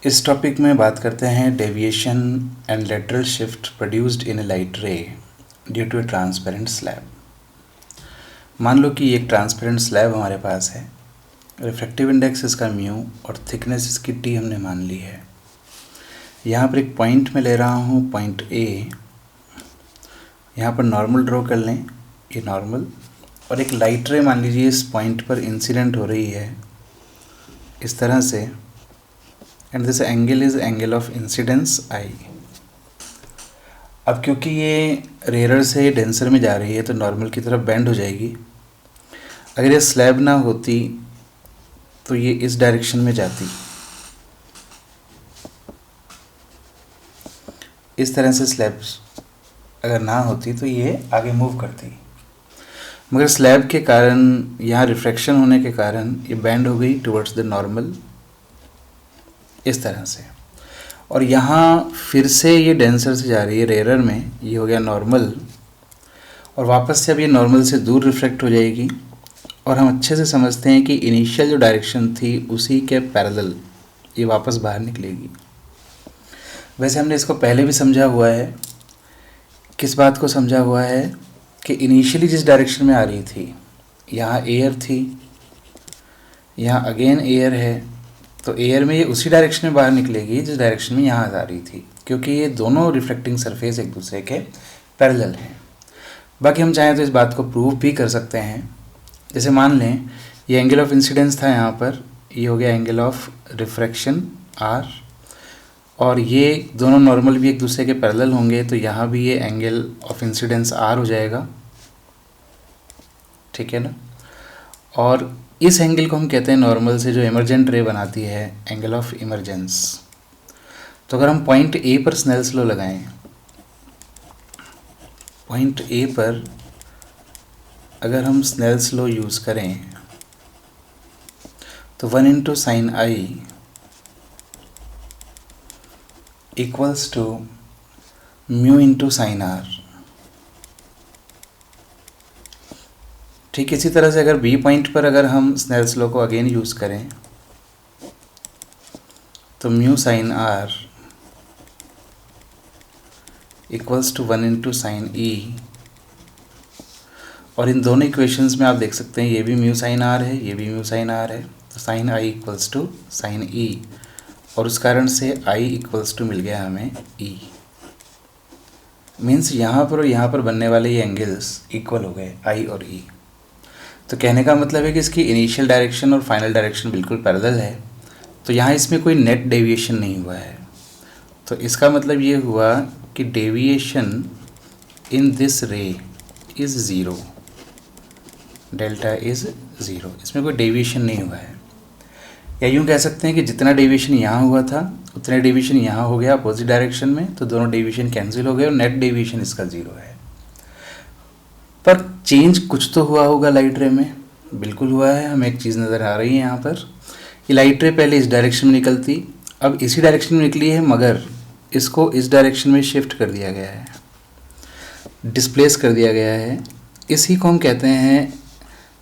इस टॉपिक में बात करते हैं deviation and lateral shift produced in a light ray due to a transparent slab. मान लो कि एक ट्रांसपेरेंट स्लैब हमारे पास है, रिफ्रैक्टिव इंडेक्स इसका म्यू और थिकनेस इसकी टी हमने मान ली है। यहाँ पर एक पॉइंट में ले रहा हूँ, पॉइंट ए। यहाँ पर नॉर्मल ड्रॉ कर लें, ये नॉर्मल, और एक लाइट रे मान लीजिए इस पॉइंट पर इंसिडेंट हो रही है इस तरह से, and this angle is angle of incidence I. अब क्योंकि ये रेयर से डेंसर में जा रही है तो नॉर्मल की तरफ बेंड हो जाएगी। अगर ये स्लैब ना होती तो ये इस डायरेक्शन में जाती, इस तरह से स्लैब अगर ना होती तो ये आगे मूव करती, मगर स्लैब के कारण यहाँ रिफ्रैक्शन होने के कारण ये बेंड हो गई टुवर्ड्स द नॉर्मल इस तरह से। और यहाँ फिर से ये डेंसर से जा रही है रेयर में, ये हो गया नॉर्मल, और वापस से अब ये नॉर्मल से दूर रिफ्रैक्ट हो जाएगी। और हम अच्छे से समझते हैं कि इनिशियल जो डायरेक्शन थी उसी के पैरेलल ये वापस बाहर निकलेगी। वैसे हमने इसको पहले भी समझा हुआ है। किस बात को समझा हुआ है कि इनिशियली जिस डायरेक्शन में आ रही थी, यहाँ एयर थी, यहाँ अगेन एयर है, तो एयर में ये उसी डायरेक्शन में बाहर निकलेगी जिस डायरेक्शन में यहाँ आ रही थी, क्योंकि ये दोनों रिफ्लेक्टिंग सरफेस एक दूसरे के पैरेलल हैं। बाकी हम चाहें तो इस बात को प्रूव भी कर सकते हैं। जैसे मान लें ये एंगल ऑफ इंसिडेंस था यहाँ पर, ये हो गया एंगल ऑफ रिफ्रैक्शन आर, और ये दोनों नॉर्मल भी एक दूसरे के पैरेलल होंगे, तो यहाँ भी ये एंगल ऑफ इंसिडेंस आर हो जाएगा, ठीक है ना। और इस एंगल को हम कहते हैं नॉर्मल से जो इमरजेंट रे बनाती है, एंगल ऑफ इमरजेंस। तो अगर हम पॉइंट ए पर स्नेल्स लॉ लगाएं, पॉइंट ए पर अगर हम स्नेल्स लॉ यूज़ करें तो 1 into sine I equals to mu into sine R. ठीक इसी तरह से अगर बी पॉइंट पर अगर हम स्नेल्स लॉ को अगेन यूज़ करें तो mu sine R equals to 1 into sine E. और इन दोनों इक्वेशंस में आप देख सकते हैं ये भी म्यू साइन आर है, ये भी म्यू साइन आर है, तो sine I equals to sine E, और उस कारण से आई इक्वल्स टू मिल गया हमें ई। मीन्स यहाँ पर और यहाँ पर बनने वाले ये एंगल्स इक्वल हो गए, आई और ई। तो कहने का मतलब है कि इसकी इनिशियल डायरेक्शन और फाइनल डायरेक्शन बिल्कुल पैरेलल है, तो यहाँ इसमें कोई नेट डेविएशन नहीं हुआ है। तो इसका मतलब ये हुआ कि डेविएशन इन दिस रे is zero, delta is zero, इसमें कोई डेविएशन नहीं हुआ है। या यूँ कह सकते हैं कि जितना डेविएशन यहाँ हुआ था उतना डेविएशन यहाँ हो गया अपोजिट डायरेक्शन में, तो दोनों डेविएशन कैंसिल हो गए और नेट डेविएशन इसका ज़ीरो है। पर चेंज कुछ तो हुआ होगा लाइट रे में, बिल्कुल हुआ है। हमें एक चीज़ नज़र आ रही है यहाँ पर, ये लाइट रे पहले इस डायरेक्शन में निकलती, अब इसी डायरेक्शन में निकली है, मगर इसको इस डायरेक्शन में शिफ्ट कर दिया गया है, डिस्प्लेस कर दिया गया है। इसी को हम कहते हैं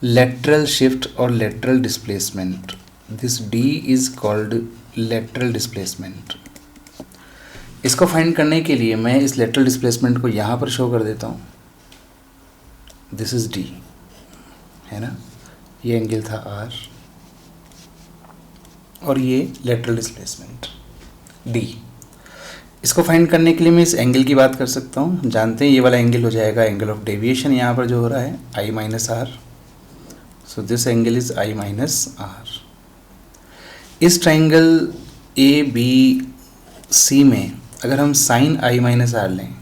लेटरल शिफ्ट और lateral displacement. This D is called lateral displacement. इसको फाइंड करने के लिए मैं इस लेटरल डिस्प्लेसमेंट को यहाँ पर शो कर देता हूँ। दिस इज़ डी, है ना, ये एंगल था आर और ये लेटरल डिस्प्लेसमेंट डी। इसको फाइंड करने के लिए मैं इस एंगल की बात कर सकता हूँ। हम जानते हैं ये वाला एंगल हो जाएगा एंगल ऑफ डेविएशन यहाँ पर जो हो रहा है, I minus R. So this angle is I minus R. इस ट्राइंगल ए बी सी में अगर हम साइन आई माइनस आर लें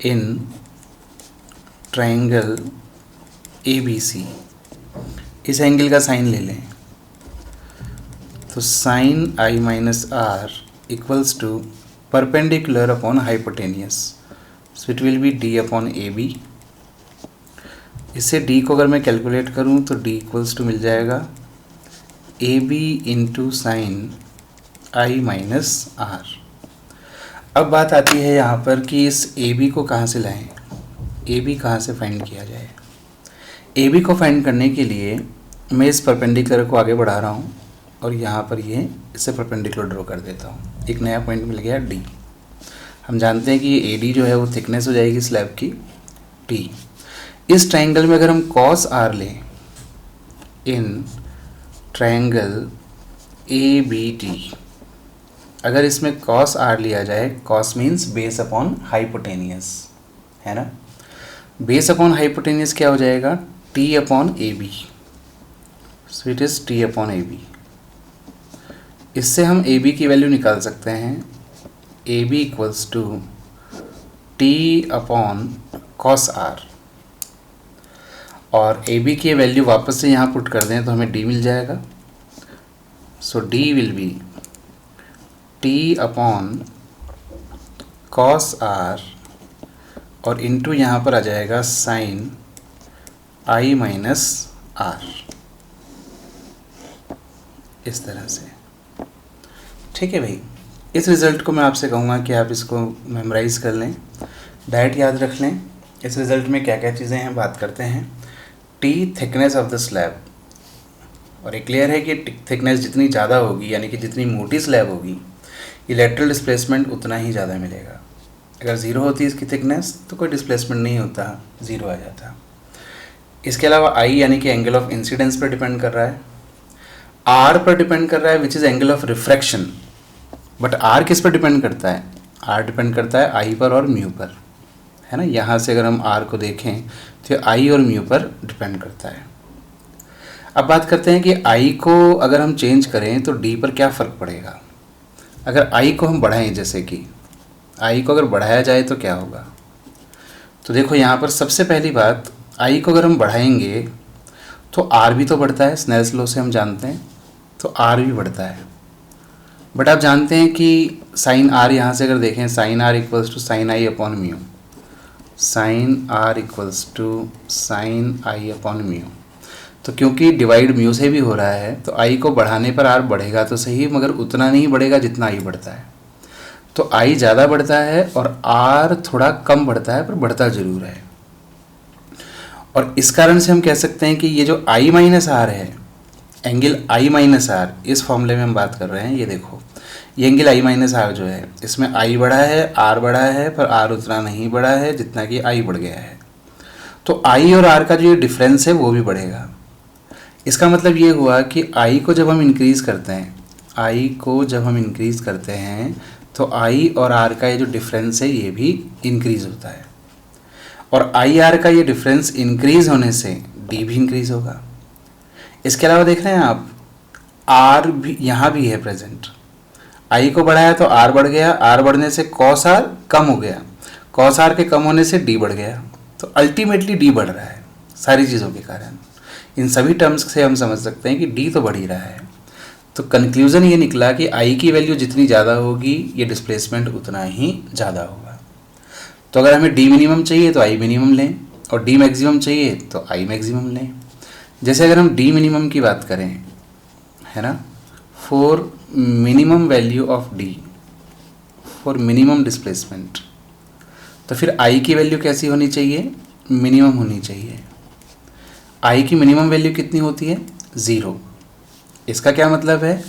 इन ट्राइंगल ए बी सी, इस एंगल का साइन ले लें, तो sine I minus R equals to perpendicular upon hypotenuse, so it will be D upon A B. इससे डी को अगर मैं कैलकुलेट करूं तो डी इक्वल्स टू मिल जाएगा A B into sine I minus R. अब बात आती है यहाँ पर कि इस ए बी को कहाँ से लाएं, ए बी कहाँ से फाइंड किया जाए। ए बी को फाइंड करने के लिए मैं इस परपेंडिकुलर को आगे बढ़ा रहा हूँ और यहाँ पर ये इससे परपेंडिकुलर ड्रॉ कर देता हूँ, एक नया पॉइंट मिल गया डी। हम जानते हैं कि ए डी जो है वो थिकनेस हो जाएगी स्लैब की टी। इस ट्रायंगल में अगर हम कॉस आर लें in triangle A B T, अगर इसमें कॉस आर लिया जाए, cos means base upon hypotenuse, है ना। बेस अपॉन हाइपोटेनियस क्या हो जाएगा, T upon A B, so it is T upon A B. इससे हम ए बी की वैल्यू निकाल सकते हैं, A B equals to T upon cos R, और ए बी की वैल्यू वापस से यहाँ पुट कर दें तो हमें डी मिल जाएगा। So D will be T upon cos R और इनटू यहाँ पर आ जाएगा साइन आई माइनस आर, इस तरह से। ठीक है भाई, इस रिज़ल्ट को मैं आपसे कहूँगा कि आप इसको मेमोराइज कर लें, डायरेक्ट याद रख लें। इस रिज़ल्ट में क्या क्या चीज़ें हैं बात करते हैं। T thickness of the slab, और ये क्लियर है कि थिकनेस जितनी ज़्यादा होगी, यानी कि जितनी मोटी स्लैब होगी, ये लेटरल डिस्प्लेसमेंट उतना ही ज़्यादा मिलेगा। अगर ज़ीरो होती इसकी थिकनेस तो कोई डिस्प्लेसमेंट नहीं होता, ज़ीरो आ जाता। इसके अलावा आई यानी कि एंगल ऑफ इंसिडेंस पर डिपेंड कर रहा है, आर पर डिपेंड कर रहा है which is angle of refraction. But R किस पर डिपेंड करता है, आर डिपेंड करता है आई पर और म्यू पर, है ना। यहाँ से अगर हम आर को देखें तो आई और म्यू पर डिपेंड करता है। अब बात करते हैं कि आई को अगर हम चेंज करें तो डी पर क्या फ़र्क पड़ेगा। अगर आई को हम बढ़ाएं, जैसे कि आई को अगर बढ़ाया जाए तो क्या होगा, तो देखो यहाँ पर सबसे पहली बात, आई को अगर हम बढ़ाएंगे तो आर भी तो बढ़ता है, स्नेल्स लॉ से हम जानते हैं, तो आर भी बढ़ता है। बट आप जानते हैं कि साइन आर, यहाँ से अगर देखें sine R equals to sine I upon mu, sine R equals to sine I upon mu. तो क्योंकि डिवाइड म्यू से भी हो रहा है तो आई को बढ़ाने पर आर बढ़ेगा तो सही, मगर उतना नहीं बढ़ेगा जितना आई बढ़ता है। तो आई ज़्यादा बढ़ता है और आर थोड़ा कम बढ़ता है, पर बढ़ता ज़रूर है। और इस कारण से हम कह सकते हैं कि ये जो आई माइनस आर है, एंगल आई माइनस आर, इस फॉर्मूले में हम बात कर रहे हैं, ये देखो ये एंगल आई माइनस आर जो है, इसमें आई बढ़ा है, आर बढ़ा है, पर आर उतना नहीं बढ़ा है जितना कि आई बढ़ गया है। तो आई और आर का जो ये डिफरेंस है वो भी बढ़ेगा। इसका मतलब ये हुआ कि आई को जब हम इंक्रीज़ करते हैं, आई को जब हम इंक्रीज़ करते हैं तो आई और आर का ये जो डिफरेंस है ये भी इंक्रीज़ होता है, और आई आर का ये डिफरेंस इंक्रीज़ होने से डी भी इंक्रीज़ होगा। इसके अलावा देख रहे हैं आप, आर भी यहाँ भी है प्रेजेंट, आई को बढ़ाया तो आर बढ़ गया, आर बढ़ने से कॉस आर कम हो गया, कॉस आर के कम होने से डी बढ़ गया, तो अल्टीमेटली डी बढ़ रहा है सारी चीज़ों के कारण। इन सभी टर्म्स से हम समझ सकते हैं कि डी तो बढ़ ही रहा है। तो कंक्लूज़न ये निकला कि आई की वैल्यू जितनी ज़्यादा होगी ये डिस्प्लेसमेंट उतना ही ज़्यादा होगा। तो अगर हमें डी मिनिमम चाहिए तो आई मिनिमम लें, और डी मैक्सिमम चाहिए तो आई मैक्सिमम लें। जैसे अगर हम डी मिनिमम की बात करें, है ना, for minimum value of D, for minimum displacement, तो फिर आई की वैल्यू कैसी होनी चाहिए, मिनिमम होनी चाहिए। आई की मिनिमम वैल्यू कितनी होती है, 0। इसका क्या मतलब है,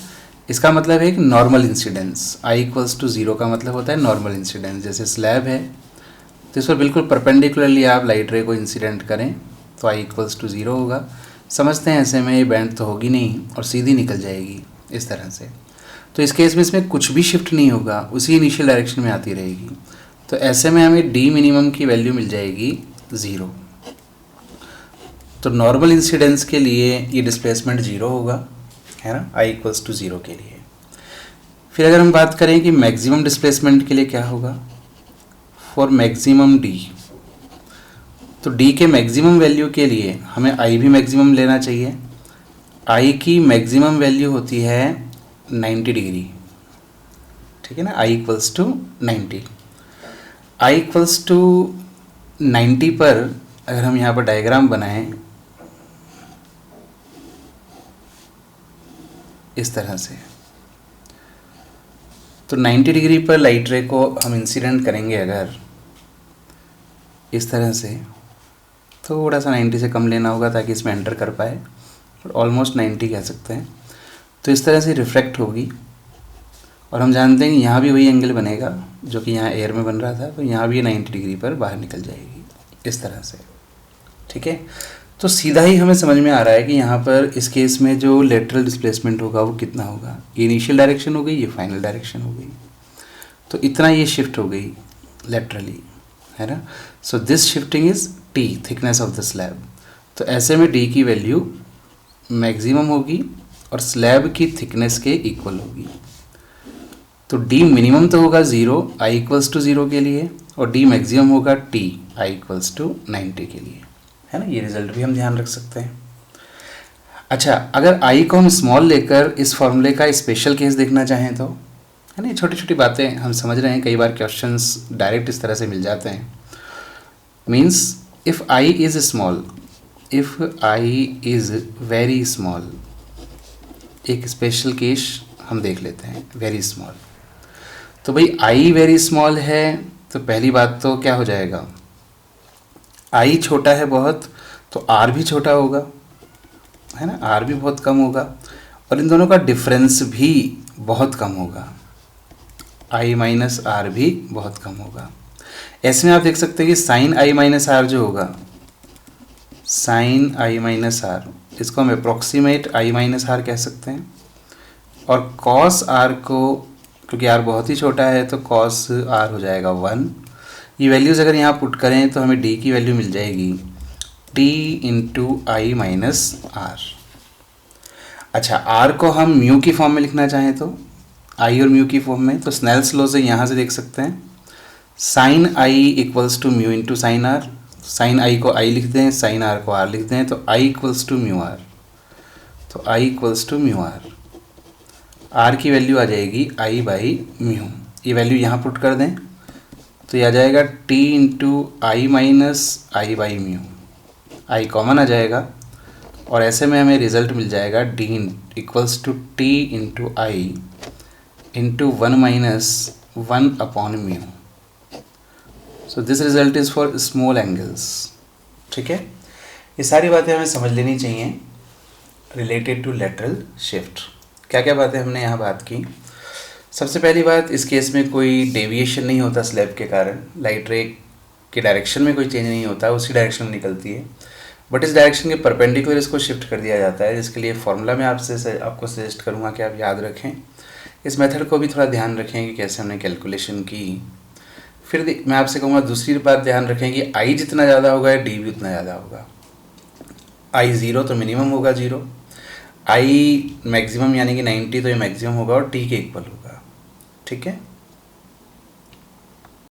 इसका मतलब है कि normal incidence, I equals to 0 का मतलब होता है नॉर्मल इंसिडेंस। जैसे स्लैब है तो इस पर बिल्कुल परपेंडिकुलरली आप लाइट रे को इंसिडेंट करें तो आई इक्वल्स टू 0 होगा। समझते हैं ऐसे में ये बैंड तो होगी नहीं और सीधी निकल जाएगी इस तरह से। तो इस केस में इसमें कुछ भी शिफ्ट नहीं होगा, उसी इनिशियल डायरेक्शन में आती रहेगी। तो ऐसे में हमें डी मिनिमम की वैल्यू मिल जाएगी 0। तो नॉर्मल इंसिडेंस के लिए ये डिस्प्लेसमेंट 0 होगा, है ना, आई इक्वल्स टू 0 के लिए। फिर अगर हम बात करें कि मैक्सिमम डिस्प्लेसमेंट के लिए क्या होगा, फॉर मैक्सिमम डी, तो डी के मैक्सिमम वैल्यू के लिए हमें आई भी मैक्सिमम लेना चाहिए। आई की मैक्सिमम वैल्यू होती है 90 डिग्री, ठीक है ना, I equals to 90। I equals to 90 पर अगर हम यहाँ पर डायग्राम बनाएं इस तरह से, तो 90 डिग्री पर लाइट रे को हम इंसिडेंट करेंगे अगर इस तरह से, थोड़ा सा 90 से कम लेना होगा ताकि इसमें एंटर कर पाए, और ऑलमोस्ट 90 कह सकते हैं। तो इस तरह से रिफ्रैक्ट होगी, और हम जानते हैं कि यहाँ भी वही एंगल बनेगा जो कि यहाँ एयर में बन रहा था, तो यहाँ भी ये 90 डिग्री पर बाहर निकल जाएगी इस तरह से। ठीक है, तो सीधा ही हमें समझ में आ रहा है कि यहाँ पर इस केस में जो लेटरल डिस्प्लेसमेंट होगा वो कितना होगा। ये इनिशियल डायरेक्शन हो गई, ये फाइनल डायरेक्शन हो गई, तो इतना ये शिफ्ट हो गई लेटरली, है ना। So this shifting is T, thickness of the slab. तो ऐसे में डी की वैल्यू मैक्सिमम होगी और स्लैब की थिकनेस के इक्वल होगी। तो डी मिनिमम तो होगा 0 आई इक्वल्स टू 0 के लिए, और डी मैक्सिमम होगा टी आई इक्वल्स टू 90 के लिए, है ना। ये रिजल्ट भी हम ध्यान रख सकते हैं। अच्छा, अगर आई को हम स्मॉल लेकर इस फॉर्मूले का स्पेशल केस देखना चाहें तो, है ना, ये छोटी छोटी बातें हम समझ रहे हैं, कई बार क्वेश्चंस डायरेक्ट इस तरह से मिल जाते हैं। Means if I is small, if I is very small, एक स्पेशल केस हम देख लेते हैं, वेरी स्मॉल। तो भाई आई वेरी स्मॉल है, तो पहली बात तो क्या हो जाएगा, आई छोटा है बहुत, तो आर भी छोटा होगा, है ना, आर भी बहुत कम होगा, और इन दोनों का डिफरेंस भी बहुत कम होगा, आई माइनस आर भी बहुत कम होगा। ऐसे में आप देख सकते हैं कि साइन आई माइनस आर जो होगा, साइन आई माइनस आर, इसको हम अप्रॉक्सीमेट आई माइनस आर कह सकते हैं, और कॉस आर को, क्योंकि आर बहुत ही छोटा है तो कॉस आर हो जाएगा 1। ये वैल्यूज़ अगर यहाँ पुट करें तो हमें डी की वैल्यू मिल जाएगी T into I minus R. अच्छा, आर को हम म्यू की फॉर्म में लिखना चाहें तो, आई और म्यू की फॉर्म में, तो स्नेल्स लॉ से यहाँ से देख सकते हैं, sine I equals to mu into sine R. Sine I को आई लिख दें, साइन आर को आर लिख दें, तो I equals to mu R, तो I equals to mu R. R की वैल्यू आ जाएगी आई बाई म्यू, ये वैल्यू यहाँ पुट कर दें तो ये आ जाएगा T into I minus I by mu, I common आ जाएगा, और ऐसे में हमें रिजल्ट मिल जाएगा D equals to T into I into 1 minus 1 upon mu. So this result is for small angles. ठीक है, ये सारी बातें हमें समझ लेनी चाहिए रिलेटेड टू लेटरल शिफ्ट। क्या क्या बातें हमने यहाँ बात की। सबसे पहली बात, इस केस में कोई डेविएशन नहीं होता स्लैब के कारण, लाइट रे के डायरेक्शन में कोई चेंज नहीं होता, उसी डायरेक्शन में निकलती है, बट इस डायरेक्शन के परपेंडिकुलर इसको शिफ्ट कर दिया जाता है, जिसके लिए फॉर्मूला मैं आपको सजेस्ट करूँगा कि आप याद रखें। इस मेथड को भी थोड़ा ध्यान रखें कि कैसे हमने कैलकुलेशन की। फिर मैं आपसे कहूँगा दूसरी बात ध्यान रखें कि आई जितना ज़्यादा होगा डी भी उतना ज़्यादा होगा। आई 0 तो मिनिमम होगा 0, आई मैक्सिमम यानी कि 90 तो ये मैक्सिमम होगा और टी के इक्वल होगा। ठीक है।